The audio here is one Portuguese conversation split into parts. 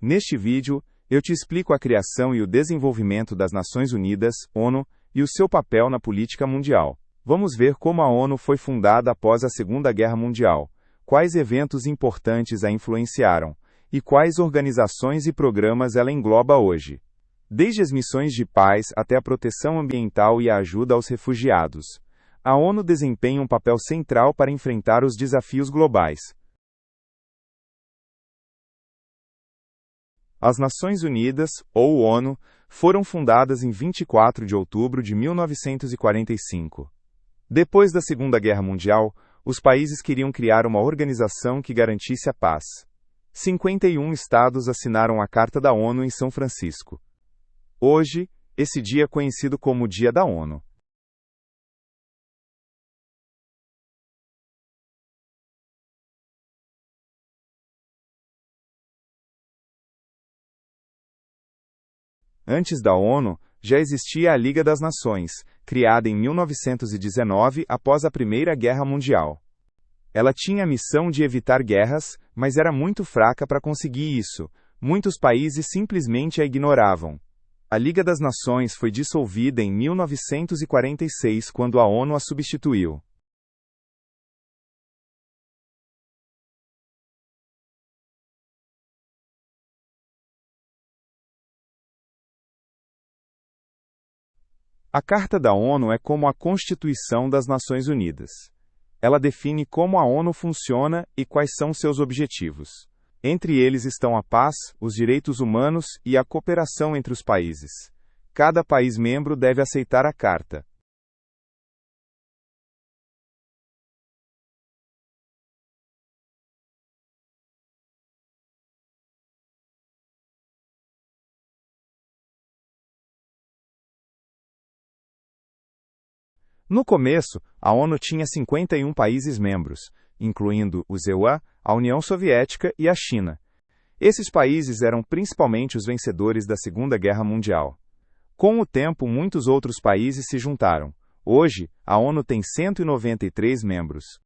Neste vídeo, eu te explico a criação e o desenvolvimento das Nações Unidas, ONU, e o seu papel na política mundial. Vamos ver como a ONU foi fundada após a Segunda Guerra Mundial, quais eventos importantes a influenciaram, e quais organizações e programas ela engloba hoje. Desde as missões de paz até a proteção ambiental e a ajuda aos refugiados, a ONU desempenha um papel central para enfrentar os desafios globais. As Nações Unidas, ou ONU, foram fundadas em 24 de outubro de 1945. Depois da Segunda Guerra Mundial, os países queriam criar uma organização que garantisse a paz. 51 estados assinaram a Carta da ONU em São Francisco. Hoje, esse dia é conhecido como o Dia da ONU. Antes da ONU, já existia a Liga das Nações, criada em 1919 após a Primeira Guerra Mundial. Ela tinha a missão de evitar guerras, mas era muito fraca para conseguir isso. Muitos países simplesmente a ignoravam. A Liga das Nações foi dissolvida em 1946 quando a ONU a substituiu. A Carta da ONU é como a Constituição das Nações Unidas. Ela define como a ONU funciona e quais são seus objetivos. Entre eles estão a paz, os direitos humanos e a cooperação entre os países. Cada país membro deve aceitar a Carta. No começo, a ONU tinha 51 países membros, incluindo os EUA, a União Soviética e a China. Esses países eram principalmente os vencedores da Segunda Guerra Mundial. Com o tempo, muitos outros países se juntaram. Hoje, a ONU tem 193 membros.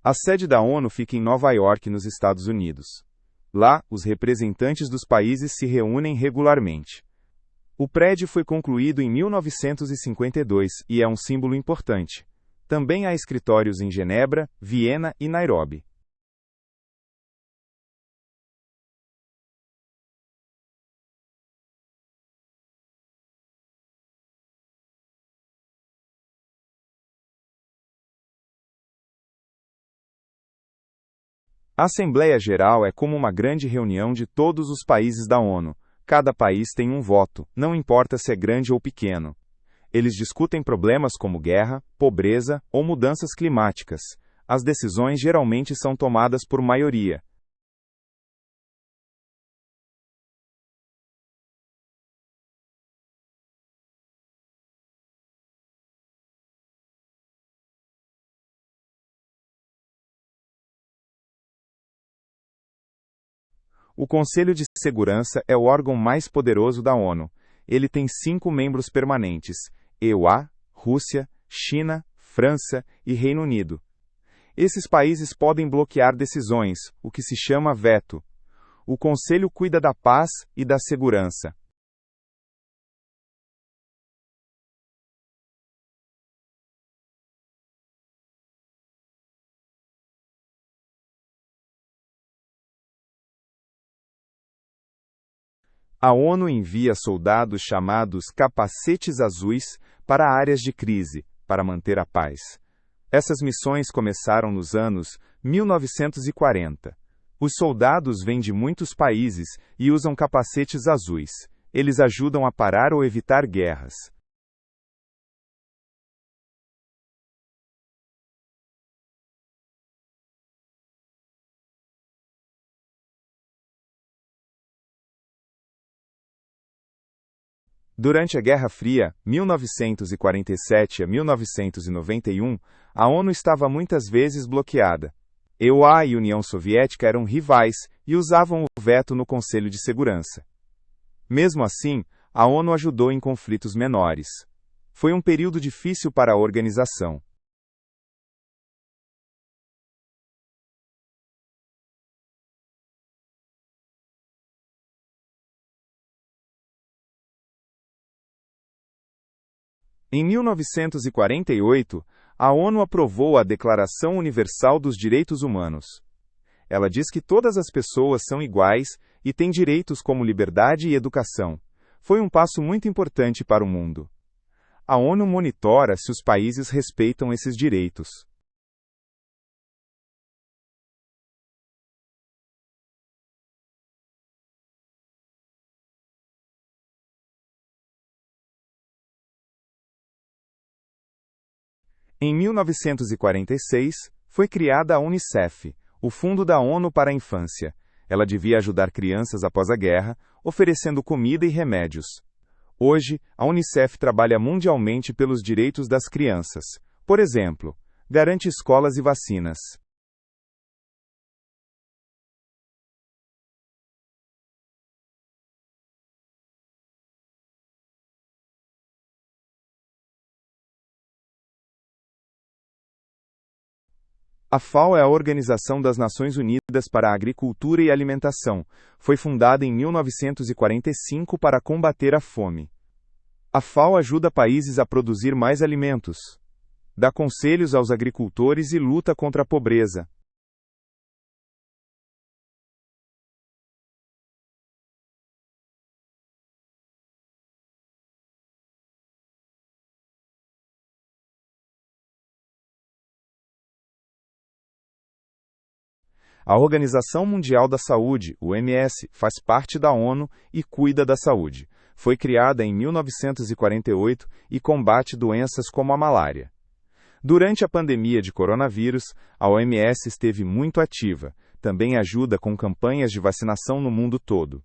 A sede da ONU fica em Nova York, nos Estados Unidos. Lá, os representantes dos países se reúnem regularmente. O prédio foi concluído em 1952 e é um símbolo importante. Também há escritórios em Genebra, Viena e Nairobi. A Assembleia Geral é como uma grande reunião de todos os países da ONU. Cada país tem um voto, não importa se é grande ou pequeno. Eles discutem problemas como guerra, pobreza ou mudanças climáticas. As decisões geralmente são tomadas por maioria. O Conselho de Segurança é o órgão mais poderoso da ONU. Ele tem 5 membros permanentes: EUA, Rússia, China, França e Reino Unido. Esses países podem bloquear decisões, o que se chama veto. O Conselho cuida da paz e da segurança. A ONU envia soldados chamados capacetes azuis para áreas de crise, para manter a paz. Essas missões começaram nos anos 1940. Os soldados vêm de muitos países e usam capacetes azuis. Eles ajudam a parar ou evitar guerras. Durante a Guerra Fria, 1947 a 1991, a ONU estava muitas vezes bloqueada. EUA e União Soviética eram rivais e usavam o veto no Conselho de Segurança. Mesmo assim, a ONU ajudou em conflitos menores. Foi um período difícil para a organização. Em 1948, a ONU aprovou a Declaração Universal dos Direitos Humanos. Ela diz que todas as pessoas são iguais e têm direitos como liberdade e educação. Foi um passo muito importante para o mundo. A ONU monitora se os países respeitam esses direitos. Em 1946, foi criada a Unicef, o Fundo da ONU para a Infância. Ela devia ajudar crianças após a guerra, oferecendo comida e remédios. Hoje, a Unicef trabalha mundialmente pelos direitos das crianças. Por exemplo, garante escolas e vacinas. A FAO é a Organização das Nações Unidas para a Agricultura e Alimentação. Foi fundada em 1945 para combater a fome. A FAO ajuda países a produzir mais alimentos, dá conselhos aos agricultores e luta contra a pobreza. A Organização Mundial da Saúde, OMS, faz parte da ONU e cuida da saúde. Foi criada em 1948 e combate doenças como a malária. Durante a pandemia de coronavírus, a OMS esteve muito ativa. Também ajuda com campanhas de vacinação no mundo todo.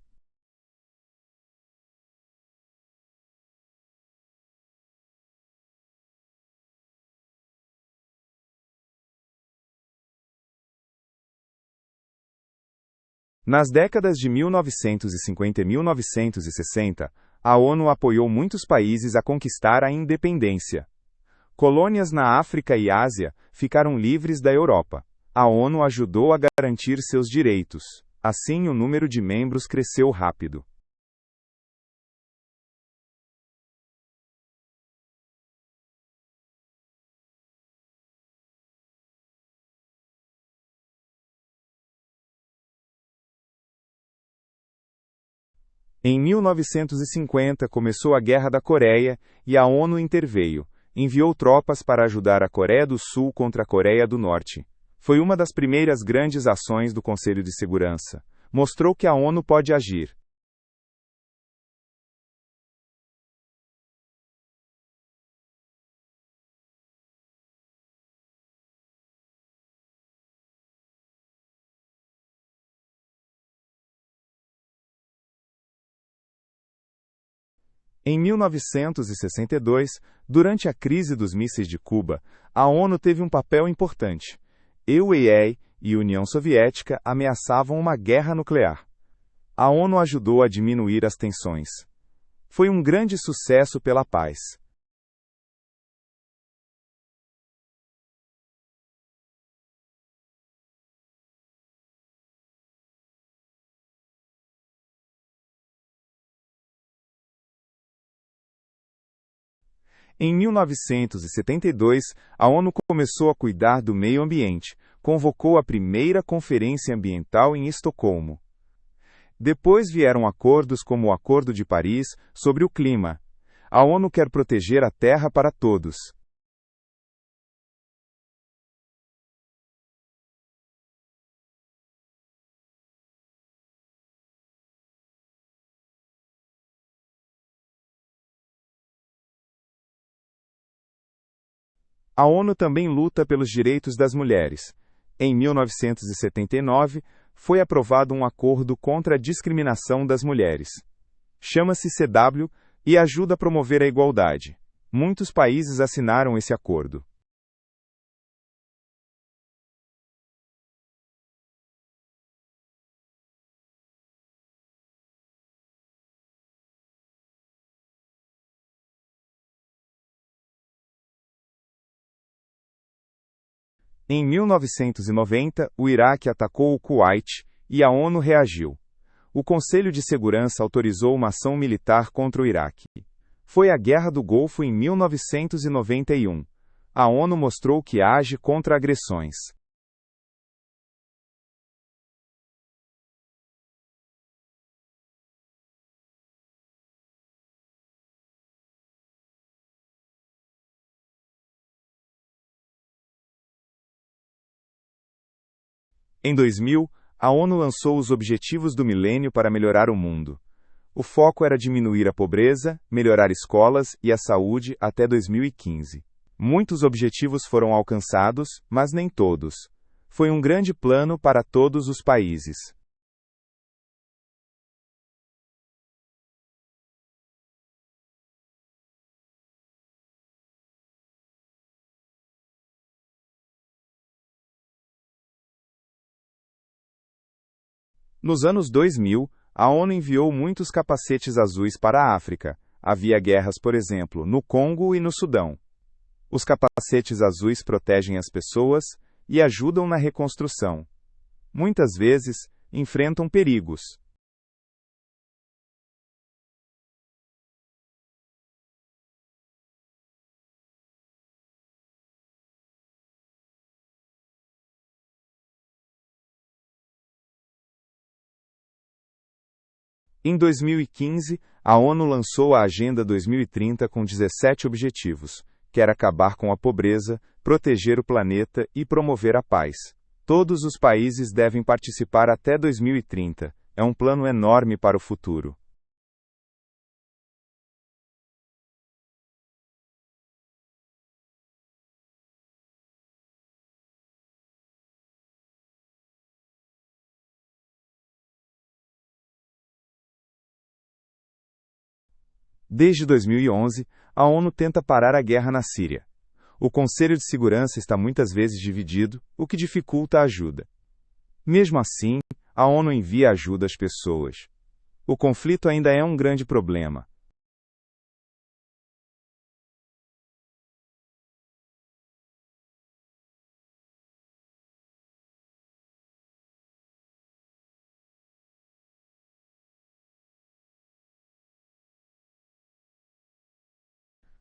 Nas décadas de 1950 e 1960, a ONU apoiou muitos países a conquistar a independência. Colônias na África e Ásia ficaram livres da Europa. A ONU ajudou a garantir seus direitos. Assim, o número de membros cresceu rápido. Em 1950 começou a Guerra da Coreia e a ONU interveio. Enviou tropas para ajudar a Coreia do Sul contra a Coreia do Norte. Foi uma das primeiras grandes ações do Conselho de Segurança. Mostrou que a ONU pode agir. Em 1962, durante a crise dos mísseis de Cuba, a ONU teve um papel importante. UAE e União Soviética ameaçavam uma guerra nuclear. A ONU ajudou a diminuir as tensões. Foi um grande sucesso pela paz. Em 1972, a ONU começou a cuidar do meio ambiente, convocou a primeira Conferência Ambiental em Estocolmo. Depois vieram acordos como o Acordo de Paris sobre o clima. A ONU quer proteger a Terra para todos. A ONU também luta pelos direitos das mulheres. Em 1979, foi aprovado um acordo contra a discriminação das mulheres. Chama-se CW e ajuda a promover a igualdade. Muitos países assinaram esse acordo. Em 1990, o Iraque atacou o Kuwait, e a ONU reagiu. O Conselho de Segurança autorizou uma ação militar contra o Iraque. Foi a Guerra do Golfo em 1991. A ONU mostrou que age contra agressões. Em 2000, a ONU lançou os Objetivos do Milênio para melhorar o mundo. O foco era diminuir a pobreza, melhorar escolas e a saúde até 2015. Muitos objetivos foram alcançados, mas nem todos. Foi um grande plano para todos os países. Nos anos 2000, a ONU enviou muitos capacetes azuis para a África. Havia guerras, por exemplo, no Congo e no Sudão. Os capacetes azuis protegem as pessoas e ajudam na reconstrução. Muitas vezes, enfrentam perigos. Em 2015, a ONU lançou a Agenda 2030 com 17 objetivos. Quer acabar com a pobreza, proteger o planeta e promover a paz. Todos os países devem participar até 2030. É um plano enorme para o futuro. Desde 2011, a ONU tenta parar a guerra na Síria. O Conselho de Segurança está muitas vezes dividido, o que dificulta a ajuda. Mesmo assim, a ONU envia ajuda às pessoas. O conflito ainda é um grande problema.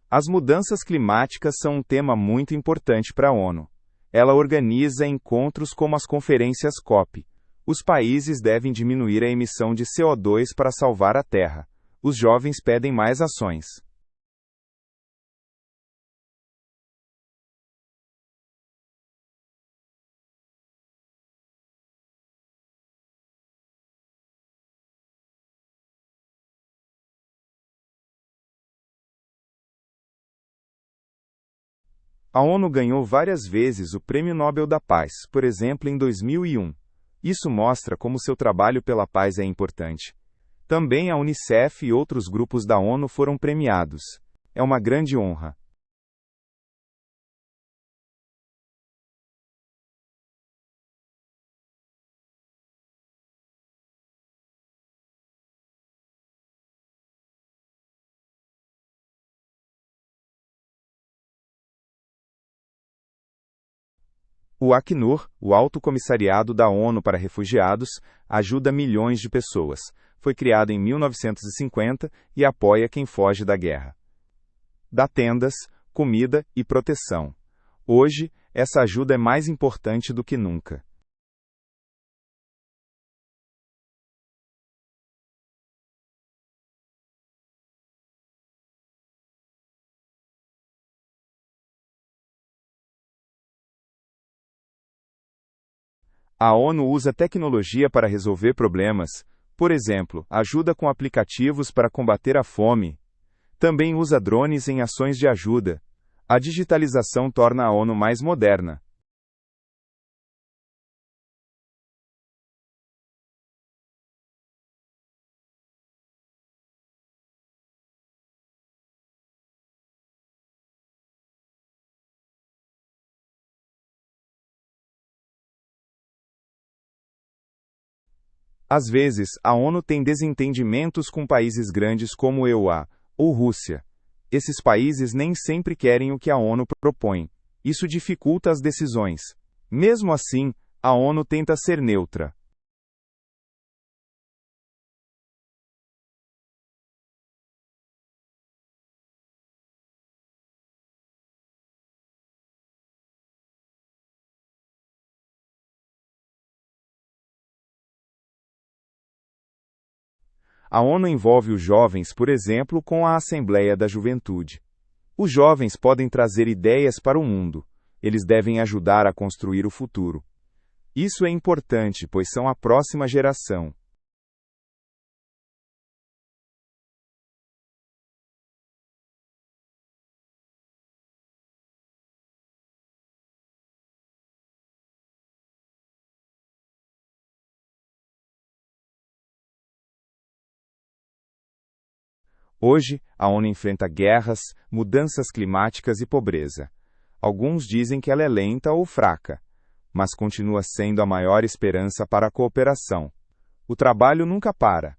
As mudanças climáticas são um tema muito importante para a ONU. Ela organiza encontros como as conferências COP. Os países devem diminuir a emissão de CO2 para salvar a Terra. Os jovens pedem mais ações. A ONU ganhou várias vezes o Prêmio Nobel da Paz, por exemplo, em 2001. Isso mostra como seu trabalho pela paz é importante. Também a Unicef e outros grupos da ONU foram premiados. É uma grande honra. O Acnur, o Alto Comissariado da ONU para Refugiados, ajuda milhões de pessoas. Foi criado em 1950 e apoia quem foge da guerra. Dá tendas, comida e proteção. Hoje, essa ajuda é mais importante do que nunca. A ONU usa tecnologia para resolver problemas, por exemplo, ajuda com aplicativos para combater a fome. Também usa drones em ações de ajuda. A digitalização torna a ONU mais moderna. Às vezes, a ONU tem desentendimentos com países grandes como EUA ou Rússia. Esses países nem sempre querem o que a ONU propõe. Isso dificulta as decisões. Mesmo assim, a ONU tenta ser neutra. A ONU envolve os jovens, por exemplo, com a Assembleia da Juventude. Os jovens podem trazer ideias para o mundo. Eles devem ajudar a construir o futuro. Isso é importante, pois são a próxima geração. Hoje, a ONU enfrenta guerras, mudanças climáticas e pobreza. Alguns dizem que ela é lenta ou fraca, mas continua sendo a maior esperança para a cooperação. O trabalho nunca para.